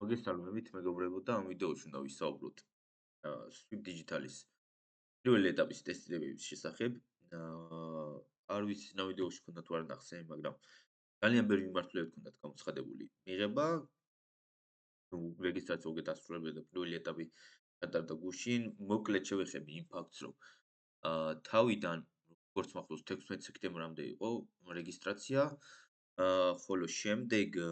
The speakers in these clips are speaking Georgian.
მოგესალმებით, მეგობრებო და ამ ვიდეოში უნდა ვისაუბროთ Swift Digital-ის პირველი ეტაპის ტესტირების შესახებ. არ ვიცი რა ვიდეოში ქონდა თუ არ ნახსენე, მაგრამ ძალიან ბევრი მიმართულებით ქონდათ გამოცხადებული მიღება. ნუ რეგისტრაცია უკვე დასრულებია და პირველი ეტაპი ჩატარდა გუშინ. მოკლედ შევეხები იმ ფაქტს, რომ თავიდან როგორც მახსოვს 16 სექტემბრამდე იყო რეგისტრაცია, ხოლო შემდეგ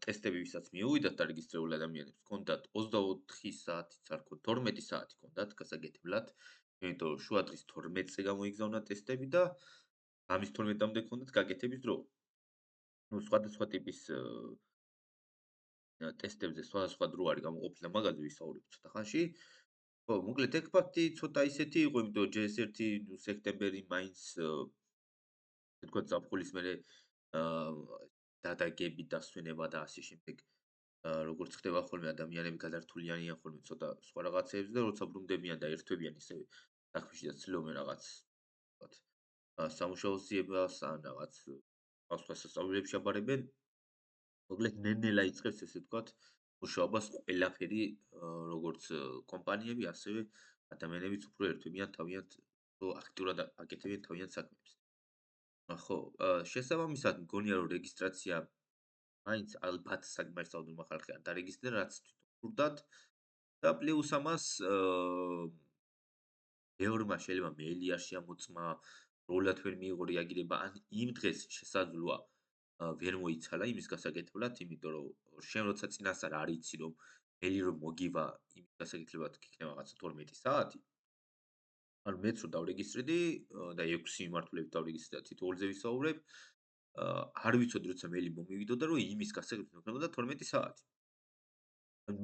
ტესტები, ვისაც მიუვიდათ დარეგისტრირებულ ადამიანებს, ჰქონდათ 24 საათიც არ ქონდათ, 12 საათი ჰქონდათ გასაგეთებლად, იმიტომ რომ შუა დღის 12-ზე გამოიგზავნა ტესტები და ამის 12-მდე ჰქონდათ გაკეთების დრო. ნუ სხვადასხვა ტიპის ტესტებზე სხვადასხვა დრო არის გამოყოფილი და მაგაზე ვისაუბრებთ ცოტა ხანში. ხო, მოკლედ ეგ ფაქტი ცოტა ისეთი იყო, იმიტომ რომ ჯერ 1 სექტემბერი მაინც ასე ვთქვათ ზაფხულის მერე დადაგები, დასვენება და ასე შემდეგ. როგორც ხდება ხოლმე ადამიანები გადართულიანიან ხოლმე ცოტა სხვა რაღაცეებზე და როცა ბრუნდებიან და ერთვებიან ისე საქმეში და ცდილობენ რაღაც ვთქვათ სამუშაო ძიებას ან რაღაც სხვა სასწავლებლებში აბარებენ, მოკლედ ნელ-ნელა იწყებს ესე ვთქვათ მუშაობას ყველაფერი, როგორც კომპანიები, ასევე ადამიანებიც უფრო ერთვებიან თავიანთ აქტიურად აკეთებენ თავიანთ საქმეებს. ხო, შესაბამისად მგონია რომ რეგისტრაცია მაინც ალბათ საკმარის რაოდენობა ხალხი არ დარეგისტრირდა, რაც თვითონ ვქურდათ და პლუს ამას ბევრმა შეიძლება მეილი არ შეამოწმა, როლად ვერ მიიღო რეაგირება, ან იმ დღეს შესაძლოა ვერ მოიცალა იმის გასაკეთებლად, იმიტომ რომ შენ როცა წინასწარ არ იცი რომ მეილი რომ მოგივა იმის გასაკეთებლად იქნება რაღაცა 12 საათი, ანუ მეც რო დავრეგისტრირდი და 6 მიმართულებით დავრეგისტრირდა თითოეულზე ვისაუბრებ, არ ვიცოდი როცა მეილი მომივიდოდა რომ იმის გასაკეთებლად იქნებოდა 12 საათი.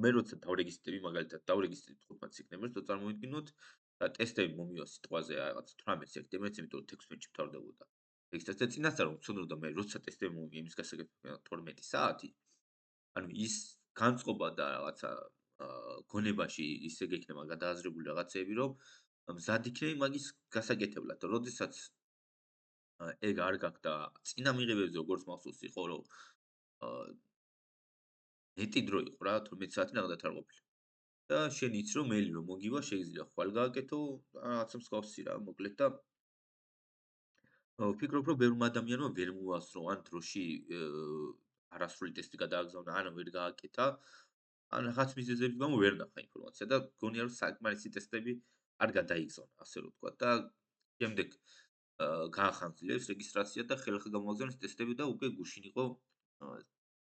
მე როცა დავრეგისტრირდი, მაგალითად დავრეგისტრირდი 15 სექტემბერს, და წარმოვიდგინოთ და ტესტები მომივა სიტყვაზე რაღაც 18 სექტემბერს, იმიტომ რომ 16-ში მთავრდებოდა რეგისტრაცია. წინასწარ რომ ვცნობ და მე როცა ტესტები მომივა იმის გასაკეთებლად 12 საათი, ანუ ის განწყობა და რაღაცა გონებაში ისე გექნება გადააზრებული რაღაცეები, რომ მზად იქნები მაგის გასაკეთებლად. როდესაც ეგ არ გაქვს და წინა მიღებებზე როგორც მახსოვს იყო, რომ აა მეტი დრო იყო რა, 12 საათი ნახდათ არ ყოფილა. და შენ იცი რომ მეილი რომ მოგივა, შეიძლება ხვალ გააკეთო, რაღაცა მსგავსი რა, მოკლედ და ვფიქრობ, რომ ბევრმა ადამიანმა ვერ მოასწრო ან დროში არასრული ტესტი გადააგზავნა, ან ვერ გააკეთა, ან რაღაც მიზეზების გამო ვერ ნახა ინფორმაცია და გონია რომ საკმარისი ტესტები არ გადაიგზავნა, ასე რომ ვთქვა და შემდეგ გაახანძილეს რეგისტრაცია და ხელახლა გამოგზავნეს ტესტები და უკვე გუშინ იყო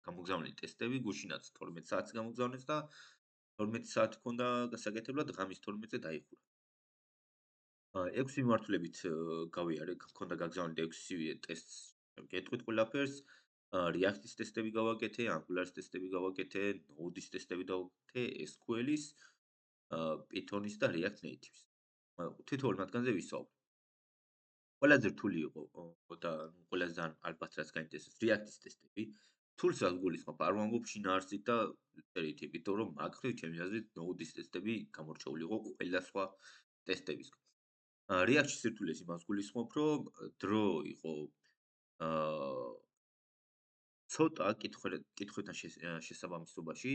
გამოგზავნილი ტესტები, გუშინაც 12 საათს გამოგზავნეს და 12 საათი ჰქონდა გასაკეთებლად, ღამის 12-ზე დაიხურა. 6 მიმართულებით გავიარე, ჰქონდა გაგზავნილი 6-ვე ტესტს ვკეტყვით ყველაფერს. React-ის ტესტები გავაკეთე, Angular-ის ტესტები გავაკეთე, Node-ის ტესტები დავაკეთე, SQL-ის, Python-ის და React Native-ის. თითოეულ მათგანზე ვისაუბრე. ყველაზე რთული იყო და ნუ ყველაზე ძალიან ალბათ რაც გაინტერესებს React-ის ტესტები. თულს რაც გულისხმობ, არ ვამბობ შინაარსით და წერით, იმიტომ რომ მაგხრივ ჩემი აზრით Node-ის ტესტები გამორჩეული იყო ყველა სხვა ტესტებისგან. React-ში სირთულეს იმას გულისხმობ, რომ დრო იყო აა ცოტა კითხვებთან შესაბამისობაში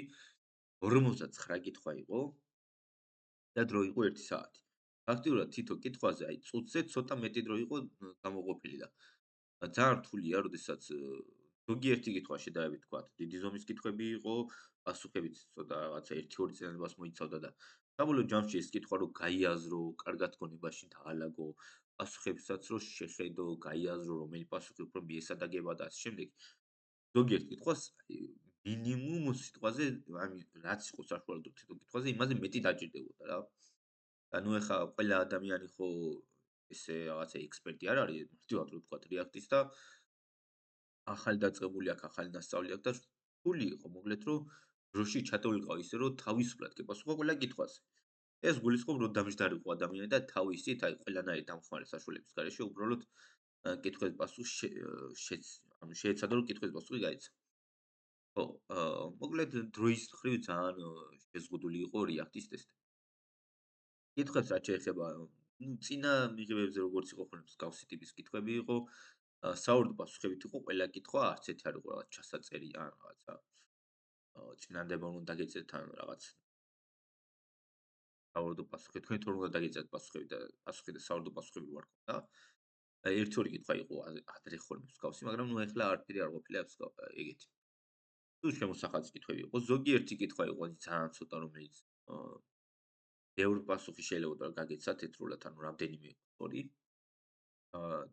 59 კითხვა იყო და დრო იყო 1 საათი. ფაქტიურად თითო კითხვაზე აი წუთზე ცოტა მეტი დრო იყო გამოყოფილი და ძალიან რთულია, როდესაც ზოგიერთი კითხვა შედარებით ვთქვათ, დიდი ზომის კითხვები იყო, პასუხებიც ცოტა რაღაცა 1-2 წელს მოიცავდა და საბოლოო ჯამში ეს კითხვა რომ გაიაზრო, კარგად გონებაში დაალაგო, პასუხებსაც რომ შეხედო, გაიაზრო, რომელი პასუხი უფრო მიესადაგება და ასე შემდეგ. ზოგიერთ კითხვას მინიმუმ სიტყვაზე, რაც იყო საშუალო თითო კითხვაზე, იმაზე მეტი დაჭირდებოდა რა. და ნუ ეხა ყველა ადამიანი ხო ესე რაღაცა ექსპერტი არ არის, მარტივად რო ვთქვათ React-ის და ახალი დაწყებული აქვს, ახალი ნასწავლი აქვს და რთული იყო მოკლედ რომ დროში ჩატოლიყავ ისე რომ თავისუფლად გეპასუხა ყველა კითხვაზე. ეს გულისხმობ რომ დამჯდარიყო ადამიანი და თავისით აი ყველანაირი დამხმარე საშუალების გარეშე უბრალოდ კითხვების პასუხი ანუ შეეცადა რომ კითხვების პასუხი გაეცა. ხო, მოკლედ დროის მხრივ ძალიან შეზღუდული იყო React-ის ტესტი. კითხვებს რაც შეეხება ნუ წინა მიღებებზე როგორც იყო ხოლმე მსგავსი ტიპის კითხვები იყო, საორდო პასუხებით იყო ყველა კითხვა, არც ერთი არ იყო რაღაც ჩასაწერი ან რაღაცა წინადადება უნდა დაგეცეთ თან რაღაც საوارდო პასუხი. თქვენ თუ უნდა დაგეცეთ პასუხი და საوارდო პასუხები ვარ ქონდა. ერთი-ორი კითხვა იყო ადრე ხოლმე მსგავსი, მაგრამ ნუ ეხლა არაფერი არ ყოფილა ეგეთი. თუ შემოსახած კითხვები იყო, ზოგიერთი კითხვა იყო ძალიან ცოტა, რომელიც ბევრი პასუხი შეიძლებოდა გაგეცათ ერთდროულად, ანუ რამდენიმე ორი.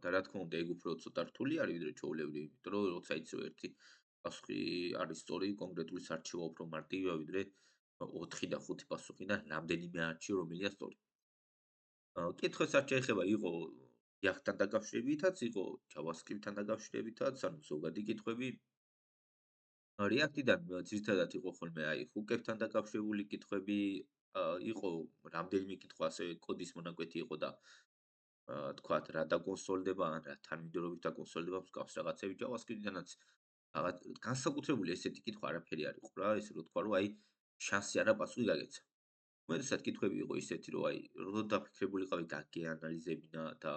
და რა თქმა უნდა, ეგ უფრო ცოტა რთული არის ვიდრე ჩვეულებრივი, იმიტომ რომ როცა იცი რომ ერთი პასუხი არის სწორი, კონკრეტული სარჩევა უფრო მარტივია ვიდრე 4 და 5 პასუხიდან რამდენიმე არჩიო, რომელია სწორი. კითხვის არ შეეხება იყო React-თან დაკავშირებითაც, იყო JavaScript-თან დაკავშირებითაც, ანუ ზოგადი კითხვები. React-დან ძირითადად იყო ხოლმე აი ჰუკებთან დაკავშირებული კითხვები, იყო რამდენიმე კითხვა ასევე კოდის მონაკვეთი იყო და თქვათ რა დაკონსოლდება, ან რა თანმიმდევრობით დაკონსოლდება მსგავს რაღაცები JavaScript-დანაც რაღაც განსაკუთრებული ესეთი კითხვა არაფერი არ იყო რა, ესე რომ თქვა რომ აი შანსი არა პასუხი გაგეცა. უმეტესად კითხვები იყო ისეთი, რომ აი რო დაფიქრებულიყავი გაგეანალიზებინა და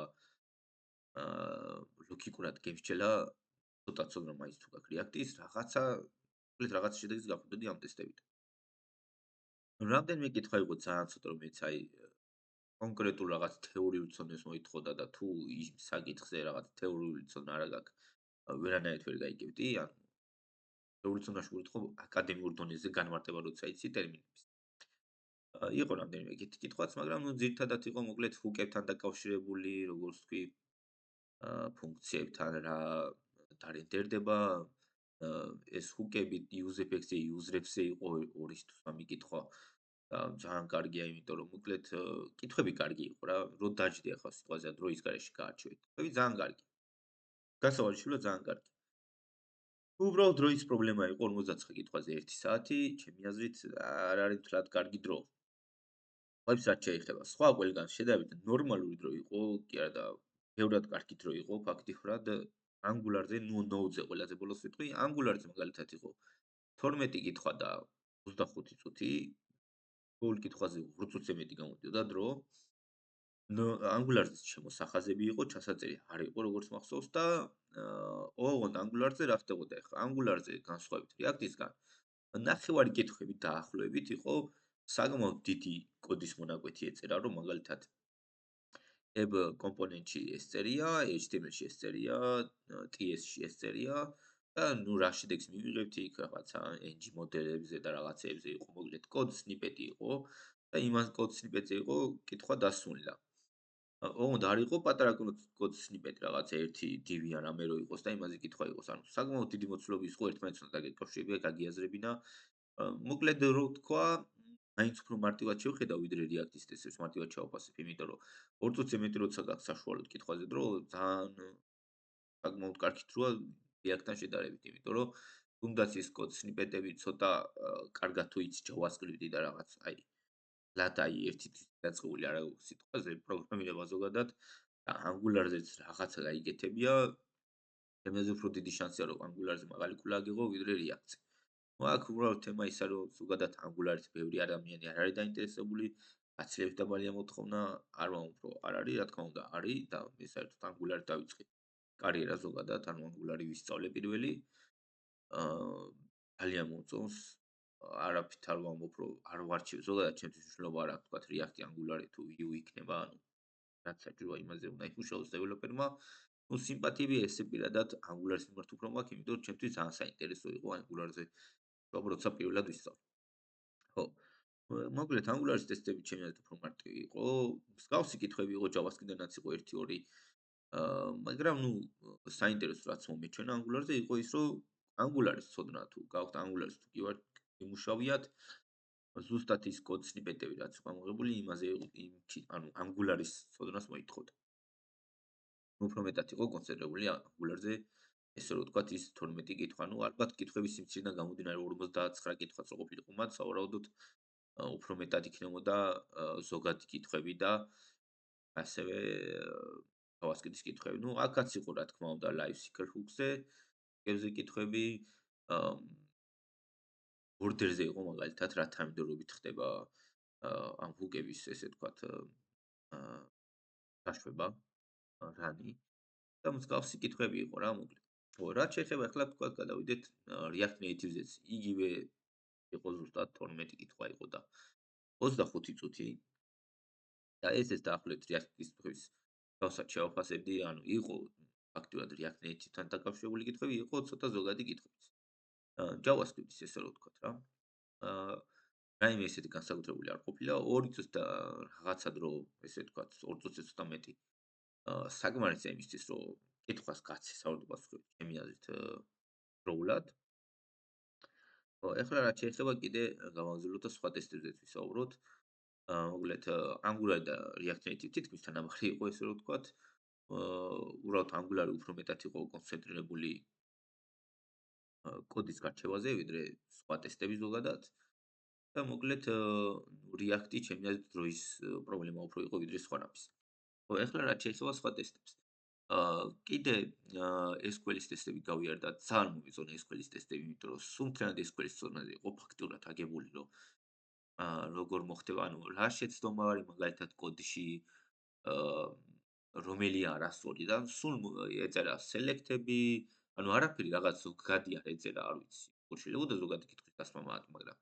ლოგიკურად გემსჯელა ცოტა-ცოტა მაინც თუ გაქვს React-ის რაღაცა, უბრალოდ რაღაც შედეგს გავხდები ამ ტესტებით. რამდენიმე კითხვა იყო ძალიან ცოტა, რომელიც აი კონკრეტულ რაღაც თეორიულ ცოდნას მოითხოვდა და თუ იმ საკითხზე რაღაც თეორიული ცოდნა არა გაქვს, ვერანაირად ვერ გაიგებდი. ანუ თეორიულ ცოდნაში ვურთხო აკადემიურ დონეზე განმარტება როცა იცი ტერმინების. იყო რამდენიმე კითხვაც, მაგრამ ნუ ძირითადად იყო მოკლედ ჰუკებთან დაკავშირებული, როგორც თქვი, ფუნქციებთან რა დარენდერდება, ეს ჰუკები use-effects-ზე, user-ებზე იყო 2 თუ 3 კითხვა და ძალიან კარგია, იმიტომ რომ მოკლედ კითხვები კარგი იყო რა, რო დაждდი ახლა სიტუაცია დროის გარეშე გაარჩევით. კითხვები ძალიან კარგი. გასავალიშებლო ძალიან კარგი. უბრალოდ დროის პრობლემა იყო 59 კითხვაზე 1 საათი, ჩემი აზრით არ არის თლად კარგი დრო. ვებს არ შეიძლება. სხვა ყველგან შედარებით ნორმალური დრო იყო, კი არა და ბევრად კარგი დრო იყო ფაქტიურად. Angular-ზე, ნუ Node-ზე ყველაზე ბოლოს ვიტყვი, Angular-ზე მაგალითად იყო 12 კითხვა და 25 წუთი, ყოველ კითხვაზე 8 წუთზე მეტი გამოდიოდა დრო. Angular-ზე შემოსახაზები იყო, ჩასაწერი არ იყო როგორც მახსოვს და ოღონდ Angular-ზე რა ხდებოდა ახლა? Angular-ზე განსხვავებით React-ისგან, ნახევარი კითხვები დაახლოებით იყო საკმაოდ დიდი კოდის მონაკვეთი ეწერა, რომ მაგალითად ებ კომპონენტში ეს წერია, HTML-ში ეს წერია, TS-ში ეს წერია და ნუ რა შედეგს მივიღებთ იქ რაღაცა ng მოდელებზე და რაღაცეებზე იყო მოკლედ კოდ სნიპეტი იყო და იმას კოდ სნიპეტზე იყო კითხვა დასმული. ოღონდ არ იყო პატარა კოდ სნიპეტი რაღაცა ერთი div ან რამე რო იყოს და იმაზე კითხვა იყოს. ანუ საკმაოდ დიდი მოცულობი იყო ერთმანეთთან დაკავშირებია, გაგიაზრებინა. მოკლედ რო თქვა, მაინც უფრო მარტივად შევხედავ ვიდრე React-ის ტესტებს მარტივად ჩავაფასებ, იმიტომ რომ 2 წუთზე მეტი როცა გაქვს საშუალოდ კითხვაზე დრო, ძალიან საკმაოდ კარგი დროა React-თან შედარებით, იმიტომ რომ თუნდაც ის კოდ სნიპეტები ცოტა კარგად თუ იცი JavaScript-ი და რაღაც აი ლად აი ერთი თვის დაწყებული არა სიტყვაზე პროგრამირება ზოგადად და Angular-ზეც რაღაცა გაიგეთებია, იმაზე უფრო დიდი შანსია რომ Angular-ზე მაღალი ქულა აგიღო ვიდრე React-ზე. ნუ აქ უბრალოდ თემა ის არის რომ ზოგადად Angular-ით ბევრი ადამიანი არ არის დაინტერესებული, გაცილებით დაბალია მოთხოვნა, არ ვამბობ რომ არ არის, რა თქმა უნდა არის და მე საერთოდ Angular-ით დავიწყე კარიერა ზოგადად, ანუ Angular-ი ვისწავლე პირველი. აა ძალიან მომწონს. არაფრით არ ვამბობ, რომ არ ვარჩევ. ზოგადად ჩემთვის მნიშვნელობა არ აქვს, თქვათ React-ი, Angular-ი თუ Vue იქნება, ანუ რაც საჭიროა იმაზე უნდა იმუშაოს დეველოპერმა. ნუ სიმპათიები ესე პირადად Angular-ის მიმართ უფრო მაქვს, იმიტომ რომ ჩემთვის ძალიან საინტერესო იყო Angular-ზე მშობ როცა პირველად ვისწავლე. ხო. მოკლედ Angular-ის ტესტები ჩემი აზრით უფრო მარტივი იყო. მსგავსი კითხვები იყო JavaScript-დანაც იყო 1-2. მაგრამ ნუ საინტერესო რაც მომეჩვენა Angular-ზე იყო ის, რომ Angular-ის ცოდნა თუ გაქვთ Angular-ის თუ კი ვარ იმუშავიათ, ზუსტად ის კოდ სნიპეტები რაც იყო ამოღებული, იმაზე ანუ Angular-ის ცოდნას მოითხოვდა. უფრო მეტად იყო კონცენტრირებული Angular-ზე, ესე რომ ვთქვათ ის 12 კითხვა, ნუ ალბათ კითხვების სიმცირიდან გამომდინარე 59 კითხვაც რო ყოფილიყო მათ, სავარაუდოდ უფრო მეტად იქნებოდა ზოგადი კითხვები და ასევე JavaScript-ის კითხვები. ნუ აქაც იყო რა თქმა უნდა live seeker hooks-ზე, კებზე კითხვები, ორდერზე იყო მაგალითად რა თანმიმდევრობით ხდება ამ ჰუკების ესე ვთქვათ გაშვება, რანი და მსგავსი კითხვები იყო რა მოკლედ. ხო, რაც შეეხება ახლა ვთქვათ გადავიდეთ React Native-ზეც. იგივე იყო ზუსტად 12 კითხვა იყო და 25 წუთი და ეს დაახლოებით React-ის თვის თავსაც შევაფასებდი, ანუ იყო ფაქტურად React Native-თან დაკავშირებული კითხვები, იყო ცოტა ზოგადი კითხვებიც. JavaScript-ის ესე რომ ვთქვათ რა. აა რაიმე ისეთი განსაკუთრებული არ ყოფილა. 2 წუთს და რაღაცა დრო, ესე ვთქვათ, 2 წუთზე ცოტა მეტი. საკმარისია იმისთვის, რომ კითხვას გაცი საუბარს ჩემი აზრით დროულად. ეხლა რაც შეიძლება კიდე გავაგზავნოთ და სხვა ტესტებზეც ვისაუბროთ. მოკლედ Angular და React Native თითქმის თანაბარი იყო ესე რომ ვთქვათ. უბრალოდ Angular უფრო მეტად იყო კონცენტრირებული კოდის გარჩევაზე, ვიდრე სხვა ტესტები ზოგადად. და მოკლედ React-ი ჩემი აზრით დროის პრობლემა უფრო იყო ვიდრე სხვა რამის. ეხლა რაც შეიძლება სხვა ტესტებს. კიდე SQL-ის ტესტები გავიარდა, ძალიან მომეწონა SQL-ის ტესტები, იმიტომ რომ სულთლიანად SQL-ის ზონაზე იყო ფაქტურად აგებული, რომ როგორ მოხდება, ანუ რა შეცდომა არის მაგალითად კოდში, აა რომელი არასწორი და სულ ეწერა სელექტები, ანუ არაფერი რაღაც ზოგადი არ ეწერა, არ ვიცი. როგორ შეიძლება ზოგადი კითხვის დასმა მათ, მაგრამ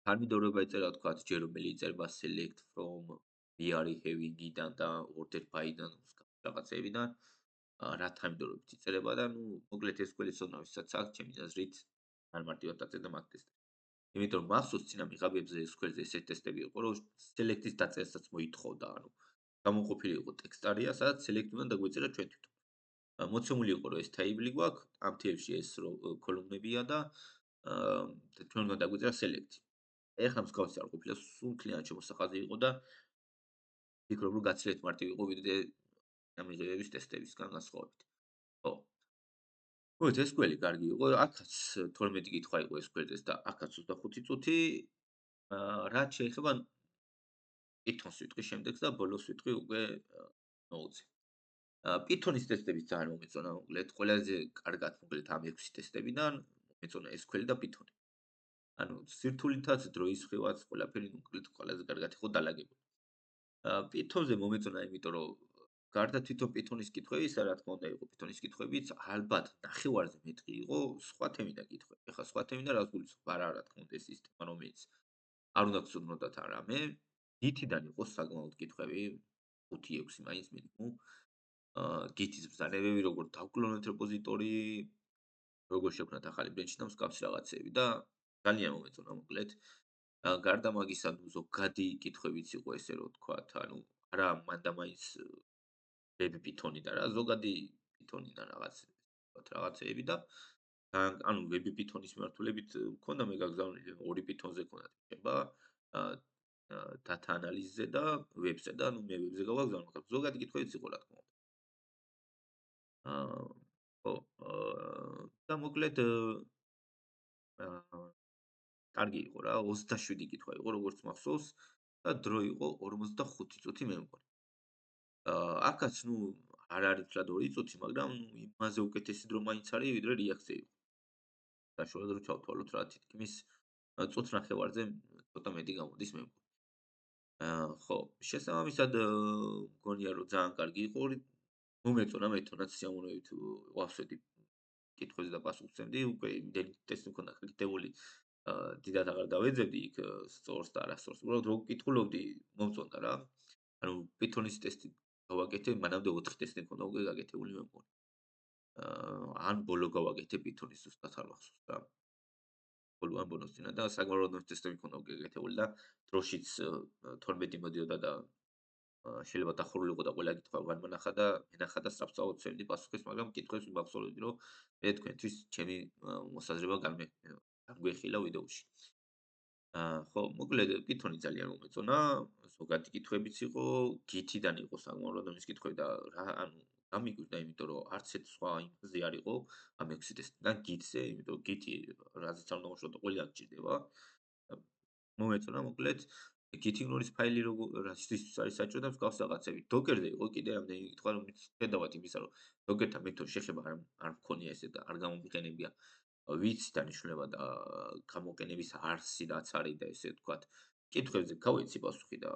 თანმიმდევრობა ეწერა თქვათ, ჯერ რომელი იწერება select from VR having-იდან და order by-დან რაღაცეებიდან, რა თანმიმდევრობით იწერება და ნუ მოკლედ SQL-ის ზონა ვისაც აქვს, ჩემი აზრით, არ მარტივად დაწერდა მაგ ტესტებს. იმიტომ რომ მახსოვს წინა მიღებებზე SQL-ზე ესეთი ტესტები იყო, რომ select-ის დაწერასაც მოითხოვდა, ანუ გამოყოფილი იყო ტექსტარია, სადაც select უნდა დაგვეწერა ჩვენ თვითონ. მოცემული იყო, რომ ეს table გვაქვს, ამ table-ში ეს კოლუმნებია და ჩვენ უნდა დაგვეწერა select. ეხლა მსგავსი არ ყოფილა, სულთლიანად შემოსახაზი იყო და ფიქრობ, რომ გაცილებით მარტივი იყო ვიდრე ამიღებების ტესტებისგან განსხვავებით. ხო. მოკლედ SQL-ი კარგი იყო, აქაც 12 კითხვა იყო SQL-ზე და აქაც 25 წუთი. რაც შეიძლება Python-ს ვიტყვი შემდეგს და ბოლოს ვიტყვი უკვე Node-ზე. Python-ის ტესტებიც ძალიან მომეწონა, მოკლედ ყველაზე კარგად მოკლედ ამ 6 ტესტებიდან მომეწონა SQL და Python-ი. ანუ სირთულითაც, დროის მხრივაც ყველაფერი მოკლედ ყველაზე კარგად იყო დალაგებული. Python-ზე მომეწონა, იმიტომ რომ გარდა თვითონ Python-ის კითხვებისა, რა თქმა უნდა, იყო Python-ის კითხვებიც, ალბათ ნახევარზე მეტი იყო სხვა თემიდან კითხვები. ეხლა სხვა თემიდან რას გულისხმობ? არა, რა თქმა უნდა, ეს სისტემა, რომელიც არ უნდა გწოდნოდათ არ რამე. Git-იდან იყო საკმაოდ კითხვები, 5-6 მაინც მინიმუმ. Git-ის ბრძანებები, როგორ დავკლონოთ რეპოზიტორი, როგორ შევქნათ ახალი ბრენჩი და მსგავსი რაღაცეები და ძალიან მომეწონა მოკლედ. გარდა მაგისა, ნუ ზოგადი კითხვებიც იყო ესე რომ ვთქვათ, ანუ არა მანდამაინც Baby Python-ი და რა, ზოგადი Python-იდან რაღაც ვთქვათ რაღაცეები და ანუ Baby Python-ის მიმართულებით მქონდა მე გაგზავნილი 2 Python-ზე ქონდა ტიპება, data analysis-ზე და web-ზე და ნუ მე web-ზე გავაგზავნე, მაგრამ ზოგადი კითხვებიც იყო რა თქმა უნდა. აა ხო, და მოკლედ აა კარგი იყო რა, 27 კითხვა იყო როგორც მახსოვს და დრო იყო 45 წუთი მე მგონი. აქაც ნუ არ არის თლად 2 წუთი, მაგრამ ნუ იმაზე უკეთესი დრო მაინც არის ვიდრე React-ზე იყო. საშუალოდ რომ ჩავთვალოთ რა თითქმის წუთს ნახევარზე ცოტა მეტი გამოდის მე მგონი. ხო, შესაბამისად მგონია რომ ძალიან კარგი იყო. მომეწონა მეთოდაც სიამოვნებით ვავსვედი კითხვებზე და პასუხს ვცემდი, უკვე იმდენი ტესტი მქონდა გაკეთებული. დიდად აღარ დავეძებდი იქ სწორს და არასწორს. უბრალოდ რო ვკითხულობდი, მომწონდა რა. ანუ Python-ის ტესტი გავაკეთე, მანამდე 4 ტესტი მქონდა უკვე გაკეთებული მე მგონი. ან ბოლო გავაკეთე Python-ის ზუსტად არ მახსოვს რა. ბოლო ან ბოლოს წინა და საკმაოდ ტესტები მქონდა უკვე გაკეთებული და დროშიც 12 მოდიოდა და შეიძლება დახურულიყო და ყველა კითხვა განმანახა და მენახა და სწრაფწავოდ ვცემდი პასუხის, მაგრამ კითხვებს ვიმახსოვრებდი, რომ მე თქვენთვის ჩემი მოსაზრება განგვეხილა ვიდეოში. ხო, მოკლედ Python-ი ძალიან მომეწონა, ზოგადი კითხვებიც იყო, Git-იდან იყო საკმაოდ რადომის კითხვები და რა, ანუ გამიგვირდა, იმიტომ რომ არც ერთ სხვა იმაზე არ იყო ამ 6 ტესტიდან Git-ზე, იმიტომ რომ Git-ი რაზეც არ უნდა მოშორდო, ყველა გჭირდება. მომეწონა მოკლედ Git-იგნორის ფაილი რასთვის არის საჭირო და მსგავს რაღაცები. Docker-ზე იყო კიდე რამდენი კითხვა, რომელიც ხედავთ იმისა, რომ Docker-თან მეთოდ შეხება არ მქონია ესე და არ გამომიყენებია ვიცი დანიშნულება და გამოყენების არსი რაც არის და ესე ვთქვათ, კითხვებზე გავეცი პასუხი და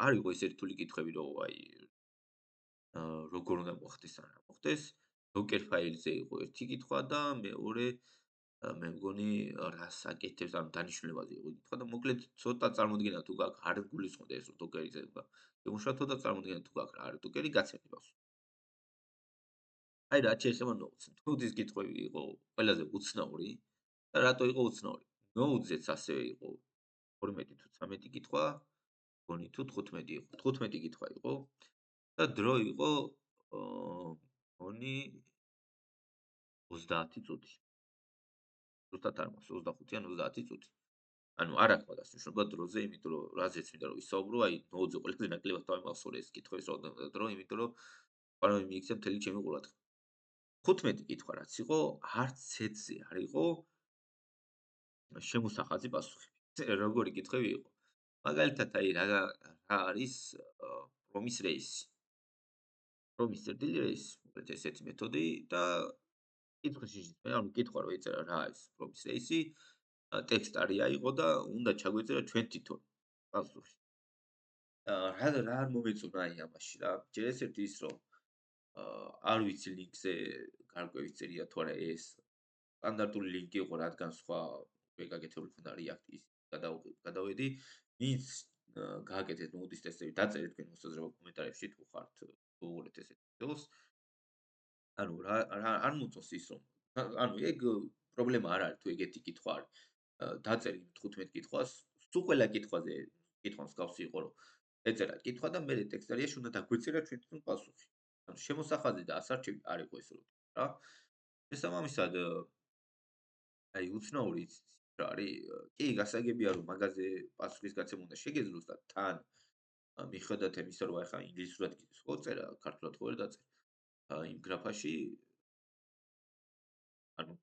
არ იყო ისეთი რთული კითხვები, რომ აი როგორ უნდა მოხდეს ან რა მოხდეს. Docker ფაილზე იყო ერთი კითხვა და მეორე მე მგონი რას აკეთებს ამ დანიშნულებაზე იყო კითხვა და მოკლედ ცოტა წარმოდგენა თუ გაქვს არ გულისხმობდა ეს რომ დოკერი ზება. გემუშავთო და წარმოდგენა თუ გაქვს რა არის დოკერი გაცემდი ბავშვი. აი რაც შეეხება ნოუდს. ნოუდის კითხვები იყო ყველაზე უცნაური და რატო იყო უცნაური? ნოუდზეც ასევე იყო 12 თუ 13 კითხვა, მგონი თუ 15 იყო. 15 კითხვა იყო და დრო იყო მგონი 30 წუთი. ზუსტად არ მახსოვს 25 ან 30 წუთი. ანუ არ აქვს მაგას მნიშვნელობა დროზე, იმიტომ რომ რაზეც მინდა რომ ვისაუბრო, აი ნოუდზე ყველაზე ნაკლებად დავიმახსოვრე ეს კითხვის რაოდენობა და დრო, იმიტომ რომ პარალელურად მიიქცია მთელი ჩემი ყურადღება. 15 კითხვა რაც იყო, არც ცეცზე არ იყო შემოსახაზი პასუხი. როგორი კითხვები იყო? მაგალითად, აი რა არის პრომის რეისი? პრომის წერტილი რეისი, მოკლედ ესეთი მეთოდი და კითხვის შიშის ანუ კითხვა რო ეწერა რა არის პრომის რეისი, ტექსტ არის აიღო და უნდა ჩაგვეწერა ჩვენ თვითონ პასუხი. რა არ მომეწონა აი ამაში რა. ჯერ ერთი ის რომ არ ვიცი ლინკზე გარკვევის წერია თუ არა ეს სტანდარტული ლინკი იყო, რადგან სხვა გაკეთებული ქონდა React-ის გადავედი. ვინც გააკეთეთ Node-ის ტესტები, დაწერეთ თქვენი მოსაზრება კომენტარებში თუ ხართ უყურეთ ესეთ ვიდეოს. ანუ რა არ მოწონს ის რომ ანუ ეგ პრობლემა არ არის თუ ეგეთი კითხვა არის. დაწერი 15 კითხვას, თუ ყველა კითხვაზე კითხვა მსგავსი იყო რომ ეწერა კითხვა და მე ტექსტარიაში უნდა დაგვეწერა ჩვენ თვითონ პასუხი. ანუ შემოსახაზი და ასარჩევი არ იყო ეს რა. შესაბამისად აი უცნაური იცით რა არის? კი, გასაგებია რომ მაგაზე პასუხის გაცემა უნდა შეგეძლოს და თან მიხედავთ იმისა რომ ახლა ინგლისურად კიდეც ხო წერა, ქართულად ხო ვერ დაწერა. იმ გრაფაში ანუ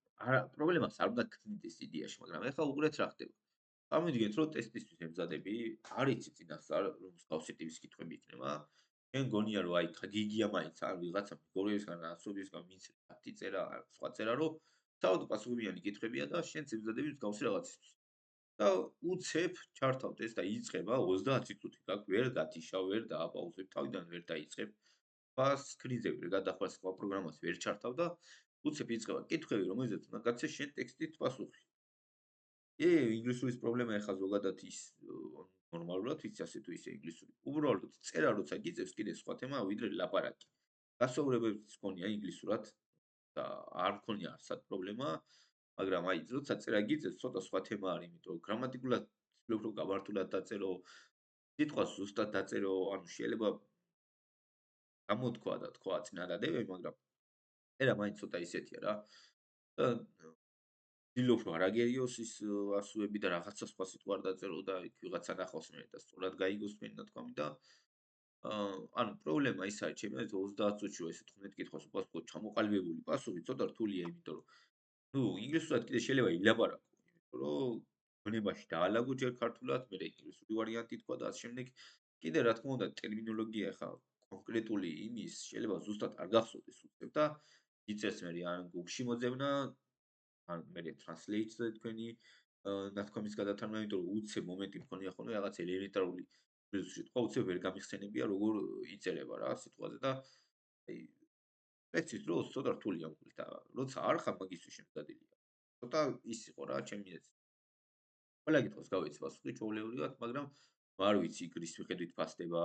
პრობლემას არ უნდა გქნიდეს იდეაში, მაგრამ ეხლა უყურეთ რა ხდება. წარმოვიდგინეთ, რომ ტესტისთვის ემზადები, არ იცი წინასწარ რომ მსგავსი ტიპის კითხვები იქნება. შენ გონია რომ აი გიგია მაინც ან ვიღაცა მეგობრებისგან, ასობისგან ვინც აქტი წერა, სხვა წერა, რომ საერთოდ პასუხობიანი კითხვებია და შენც ემზადები მსგავსი რაღაცისთვის. და უცებ ჩართავთ ეს და იწყება 30 წუთი გაქვს, ვერ გათიშავ, ვერ დააპაუზებ, თავიდან ვერ დაიწყებ. სკრინზე ვერ გადახვალ სხვა პროგრამას ვერ ჩართავ და უცებ იწყება კითხვები, რომელზეც უნდა გაცე შენ ტექსტით პასუხი. ინგლისურის პრობლემა ეხლა ზოგადად ის ნორმალურად ვიცი ასე თუ ისე ინგლისური. უბრალოდ წერა როცა გიწევს კიდე სხვა თემაა ვიდრე ლაპარაკი. გასაუბრებელიც მქონია ინგლისურად და არ მქონია არსად პრობლემა, მაგრამ აი როცა წერა გიწევს ცოტა სხვა თემა არის, იმიტომ გრამატიკულად ვცდილობ რომ გამართულად დაწერო, სიტყვას ზუსტად დაწერო, ანუ შეიძლება გამოთქვა და თქვა წინადადებები, მაგრამ წერა მაინც ცოტა ისეთია რა. და ვცდილობ რომ არ აგერიოს ის ასოები და რაღაცა სხვა სიტყვა არ დაწერო და იქ ვიღაცა ნახავს მე და სწორად გაიგოს თქვენი ნათქვამი და ანუ პრობლემა ის არის ჩემი აზრით 30 წუთში რომ ესე 15 კითხვას უპასუხო ჩამოყალიბებული პასუხი ცოტა რთულია, იმიტომ რომ ნუ ინგლისურად კიდე შეიძლება ილაპარაკო, იმიტომ რომ ბუნებაში დაალაგო ჯერ ქართულად, მერე ინგლისური ვარიანტი თქვა და ასე შემდეგ. კიდე რა თქმა უნდა ტერმინოლოგია ხა კონკრეტული იმის შეიძლება ზუსტად არ გახსოვდეს უცებ და იწერს მე ან Google-ში მოძებნა ან მე translate-ზე თქვენი ნათქვამის გადათარგმნა, იმიტომ რომ უცებ მომენტი მქონია ხოლმე რაღაც ელემენტარული ინგლისური სიტყვა უცებ ვერ გამიხსენებია როგორ იწერება რა სიტყვაზე და აი ლექციის დროს ცოტა რთულია მოკლედ და როცა არ ხარ მაგისტრის შემზადილია. ცოტა ის იყო რა ჩემი აზრით. ყველა კითხვას გავიცი პასუხი ჩვეულებრივად, მაგრამ არ ვიცი გრის მიხედვით ფასდება,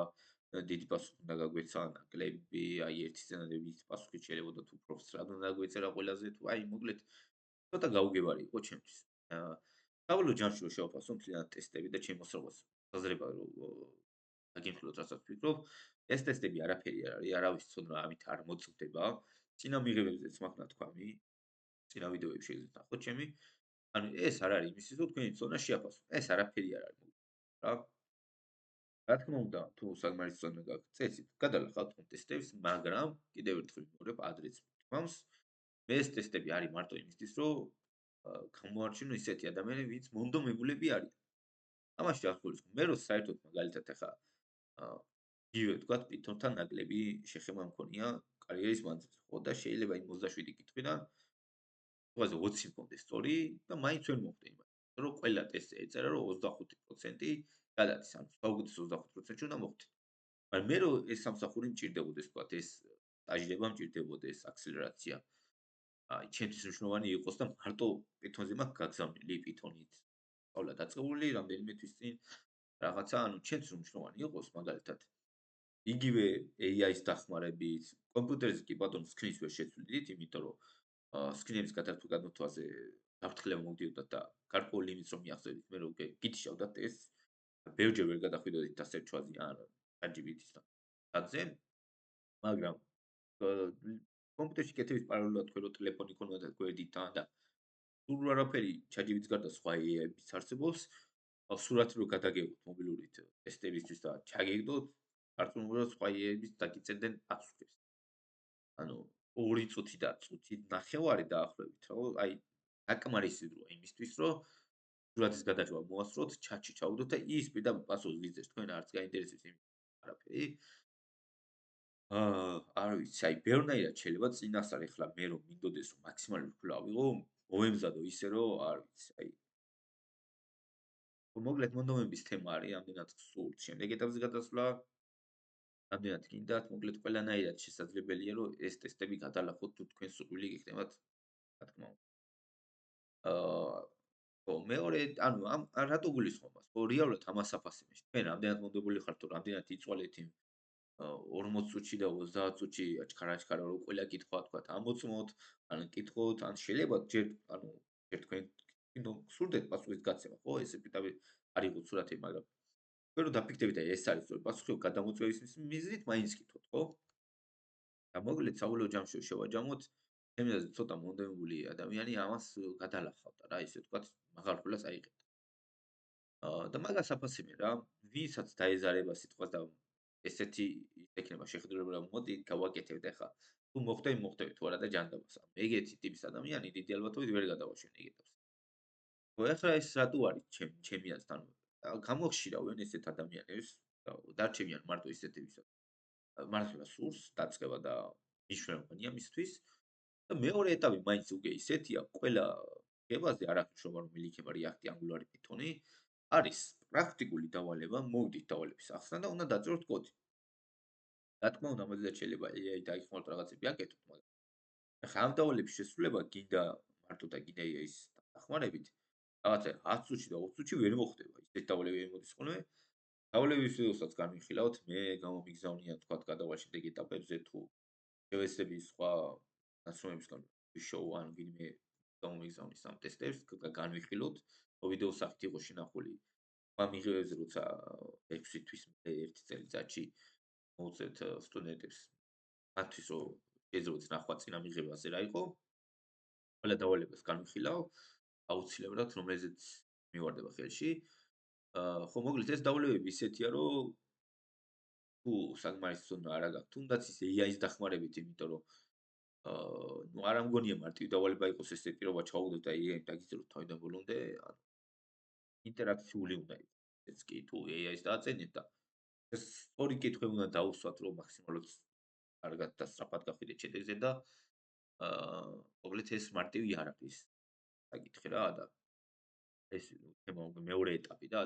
დიდი პასუხი უნდა გაგვეცა, ნაკლები, აი ერთი წინადადებით პასუხი შეიძლება თუ პროფესორად უნდა გაგვეწერა ყველაზე თუ აი მოკლედ ცოტა გაუგებარი იყო ჩემთვის. აა საბოლოო ჯამში რომ შევაფასო მთლიანად ტესტები და ჩემს მოსწრებას საზრება რომ დაგემხილოთ რასაც ვფიქრობ, ეს ტესტები არაფერი არ არის, არავის ცოდნა ამით არ მოწმდება. წინა მიღებებზეც მაქვს ნათქვამი, წინა ვიდეოებში შეგიძლიათ ნახოთ ჩემი. ანუ ეს არ არის იმისთვის, რომ თქვენი ცოდნა შეაფასო. ეს არაფერი არ არის რა. რა თქმა უნდა, თუ საკმარისი ცოდნა გაქვთ, წესით გადალახავთ ტესტებს, მაგრამ კიდევ ერთხელ ვიმეორებ, ადრეც ვთქვამს, ეს ტესტები არის მარტო იმისთვის, რომ გამოარჩინო ისეთი ადამიანები, ვინც მონდომებულები არიან. ამაში არ გულისხმობ. მე რო საერთოდ მაგალითად ახლა აა იგივე ვთქვათ, Python-თან ნაკლები შეხება მქონია კარიერის მანძილზე, ხო და შეიძლება იმ 27 კითხვიდან ყველაზე 20 მქონდეს სწორი და მაინც ვერ მოხვდე იმას. რომ ყველა ტესტზე ეწერა რომ 25% გადადის, ანუ საუკეთესო 25%-ში უნდა მოხვდე. მაგრამ მე რომ ეს სამსახური მჭირდებოდეს, ვთქვათ, ეს სტაჟირება მჭირდებოდეს, აქსელერაცია. ჩემთვის მნიშვნელოვანი იყოს და მარტო Python-ზე მაქვს გაგზავნილი Python-ით სწავლა დაწყებული რამდენიმე თვის წინ რაღაცა, ანუ ჩემთვის რომ მნიშვნელოვანი იყოს მაგალითად იგივე AI-ს დახმარებით, კომპიუტერზე კი ბატონო სკრინს ვერ შეცვლიდით, იმიტომ რომ სკრინების გადათვალაზე გაფრთხილება მოვდიოდათ და გარკვეული იმის რომ მიაღწევით, მე რომ გითიშავდათ ტესტს, ბევრჯერ ვერ გადახვიდოდით და search-ვაზე ან ChatGPT-ს და დადზე, მაგრამ ა, კომპიუტერში კეთების პარალელურად თქვენ რო ტელეფონი ქონოდათ გვერდით და სულ არაფერი ChatGPT-ს გარდა სხვა AI-ებიც არსებობს. სურათი რო გადაგეღოთ მობილურით ტესტებისთვის და ჩაგეგდოთ, გარკვეულწილად სხვა AI-ებიც დაგიწერდნენ პასუხებს. ანუ 2 წუთი და წუთი ნახევარი დაახლოებით, რა, აი საკმარისი დროა იმისთვის, რომ სურათის გადაჭრა მოასწროთ, ჩატში ჩაუდოთ და ის პირდაპირ პასუხს გიძებს, თქვენ არც გაინტერესებს იმით არაფერი. არ ვიცი, აი ბევრნაირად შეიძლება წინასწარ ეხლა მე რომ მინდოდეს რომ მაქსიმალური ქულა ავიღო, მოემზადო ისე რომ არ ვიცი, აი მოკლედ მონდომების თემა არის ამდენად სურთ შემდეგ ეტაპზე გადასვლა, ამდენად გინდათ, მოკლედ ყველანაირად შესაძლებელია რომ ეს ტესტები გადალახოთ თუ თქვენ სურვილი გექნებათ, რა თქმა უნდა. აა ხო, მეორე ანუ ამ რატო გულისხმობს? ხო, რეალურად ამას აფასებენ. თქვენ რამდენად მოდებული ხართ თუ რამდენად იწვალეთ იმ 40 წუთში და 30 წუთში აჩქარა-აჩქარა რომ ყველა კითხვა თქვათ ამოწმოთ, ან კითხოთ, ან შეიძლება ჯერ თქვენ გსურდეთ პასუხის გაცემა, ხო? ესე პირდაპირ არ იყოთ სურათი, მაგრამ თქვენ რო დაფიქრდებით და ეს არის სწორი პასუხი, გადამოწვევის მიზნით მაინც კითხოთ, ხო? და მოკლედ საბოლოო ჯამში რომ შევაჯამოთ, ჩემი აზრით ცოტა მონდომებული ადამიანი ამას გადალახავდა რა, ისე ვთქვათ, მაღალ ხულას აიღებდა. და მაგას აფასებენ რა, ვისაც დაეზარება სიტყვას და ესეთი იქნება შეხედულება, რომ მოდი გავაკეთებთ ახლა. თუ მოხდა, მოხდები თუ არა და ჯანდაბას. ეგეთი ტიპის ადამიანი დიდი ალბათობით ვერ გადავაშვენ ეგ ეტაპს. ხო, ახლა ეს რატო არის ჩემი აზრით, ანუ გამოხშირავენ ესეთ ადამიანებს და დარჩენიან მარტო ისეთებისაც მართლა სურს დაწყება და მნიშვნელოვანია მისთვის და მეორე ეტაპი მაინც უკვე ისეთია, ყველა გებაზე არ აქვს შობა რომ იქნება React-ი, Angular-ი, Python-ი, არის პრაქტიკული დავალება, მოვიდით დავალების ახსნა და უნდა დაწეროთ კოდი. რა თქმა უნდა, ამაზეც შეიძლება AI დაიხმაროთ რაღაცები აკეთოთ, მაგრამ ახლა ამ დავალების შესრულება გინდა მარტო და გინდა AI-ის დახმარებით, რაღაცა 10 წუთში და 20 წუთში ვერ მოხდება. ისეთ დავალებები მოდის ხოლმე. დავალების დროსაც განვიხილავთ, მე გამომიგზავნია თქვა გადავალ შემდეგ ეტაპებზე თუ შევეცდები სხვა ნაცნობებისგან ვიშოუ ან ვინმე გამომიგზავნის ამ ტესტებს, განვიხილოთ, ვიდეო სახით იყო შენახული. ამ მიღებებზე როცა 6 თვის მერე 1 წელიწადში მოვუწევთ სტუდენტებს მათთვის რომ შეძლებოთ ნახვა წინა მიღებაზე რა იყო, ყველა დავალებას განვიხილავ, აუცილებლად რომელზეც მივარდება ხელში. ხო მოკლედ ეს დავალებები ისეთია რომ თუ საკმარისად არა გაქვთ, თუნდაც ის AI-ის დახმარებით, იმიტომ რომ ნუ არ ამგონია მარტივი დავალება იყოს ესე პირობა ჩაუგდოთ და AI-ს დაგიწეროთ თავიდან ბოლომდე, ანუ ინტერაქციული უნდა იყოს. ეს კი თუ AI-ს დააწერით და ეს სწორი კითხვები უნდა დაუსვათ, რომ მაქსიმალურად კარგად და სწრაფად გახვიდეთ შედეგზე და მოკლედ ეს მარტივი არ არის საკითხი რა და ეს თემა მეორე ეტაპი და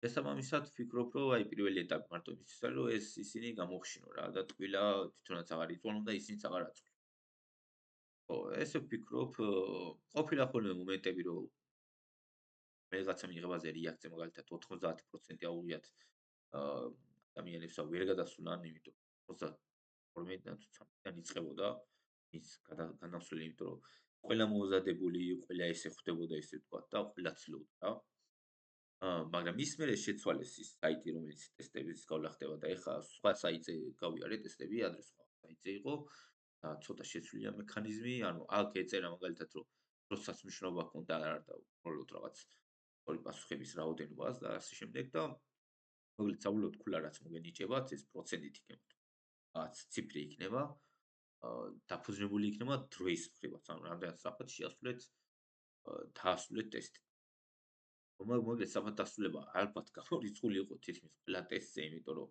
შესაბამისად ვფიქრობ, რომ აი პირველი ეტაპი მარტო იმისთვის არის, რომ ეს ისინი გამოხშინო რა და ტყვილა თვითონაც აღარ იწვალონ და ისინიც აღარ აწვალონ. ხო, ესე ვფიქრობ, ყოფილა ხოლმე მომენტები, რომ რაღაცა მიღებაზე React-ზე მაგალითად 90% აუღიათ ადამიანებს ვერ გადასულან, იმიტომ 92-დან თუ 3-დან იწყებოდა ის განასვლელი, იმიტომ რომ ყველა მოაზადებული, ყველა ესე ხვდებოდა ესე ვთქვათ და ყველა ცდილობდა რა. მაგრამ ის მერე შეცვალეს ის საიტი, რომელიც ტესტების გავლა ხდება და ეხლა სხვა საიტზე გავიარე ტესტები, ადრე სხვა საიტზე იყო და ცოტა შეცვლილია მექანიზმი, ანუ აქ ეწერა მაგალითად, რომ როდესაც მნიშვნელობა ჰქონდა და უბრალოდ რაღაც სწორი პასუხების რაოდენობას და ასე შემდეგ და მოკლედ საბოლოოდ ქულა რაც მოგენიჭებათ, ეს პროცენტით იქნება. რაღაც ციფრი იქნება, დაფუძნებული იქნება დროის მხრივაც, ანუ რამდენად სწრაფად შეასრულეთ დაასრულეთ ტესტი. მოკლედ საფრთხე დასრულება ალბათ გამორიცხული იყო თითქმის ყველა ტესტზე, იმიტომ რომ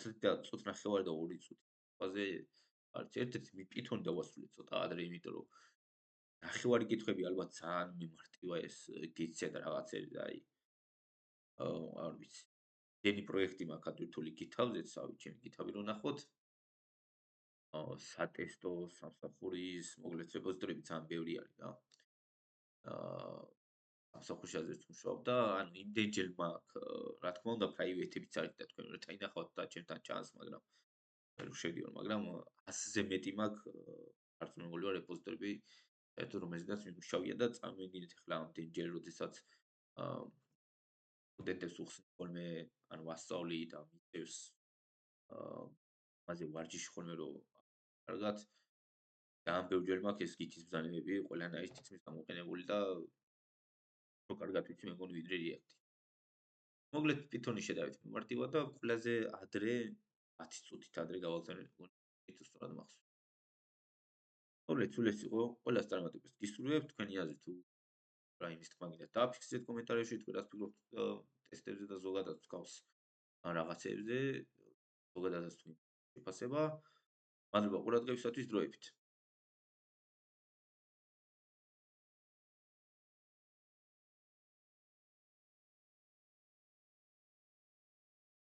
წუთი და წუთნახევარი და 2 წუთი. ფაზე არც ერთ-ერთი Python დავასრულეთ ცოტა ადრე, იმიტომ რომ ნახევარი კითხვები ალბათ ძალიან მიმართება ეს გიცე და რაღაცები და აი არ ვიცი. დენი პროექტი მაქვს ადვირთული GitHub-ზეც, ავი ჩემი GitHub-ი რო ნახოთ. სატესტო, სამსახურის, მოკლედ რეპოზიტორები ძალიან ბევრი არის რა. აა სამსახურში აზრით მუშაობ და ანუ იმდენჯერ მაქვს, რა თქმა უნდა, პრაივეტებიც არის და თქვენ როცა ინახავთ და ჩემთან ჩანს, მაგრამ ვერ შევდივარ, მაგრამ 100-ზე მეტი მაქვს პარტნიორული რეპოზიტორები, საერთოდ რომელზედაც მიმუშავია და წარმოვიდგინეთ ახლა ამდენჯერ, როდესაც აა სტუდენტებს უხსნით ხოლმე, ანუ ვასწავლი და მისდევს აა მასე ვარჯიში ხოლმე რომ კარგად ძალიან ბევრჯერ მაქვს ეს გითის ბრძანებები, ყველანაირის თითქმის გამოყენებული და უფრო კარგად ვიცი მე მგონი ვიდრე React-ი. მოგლეთ Python-ი შედარებით მიმართება და ყველაზე ადრე 10 წუთით ადრე გავაგზავნე მგონი თუ სწორად მახსოვს. მოგლეთ სულ ეს იყო, ყველას წარმატებას გისურვებთ, თქვენი აზრი თუ რაიმის თქმა გინდათ დააფიქსირეთ კომენტარებში, თუ რას ფიქრობთ ტესტებზე და ზოგადად გავს რაღაცებზე, ზოგადადაც თუ შეფასება. მადლობა ყურადღებისათვის, დროებით.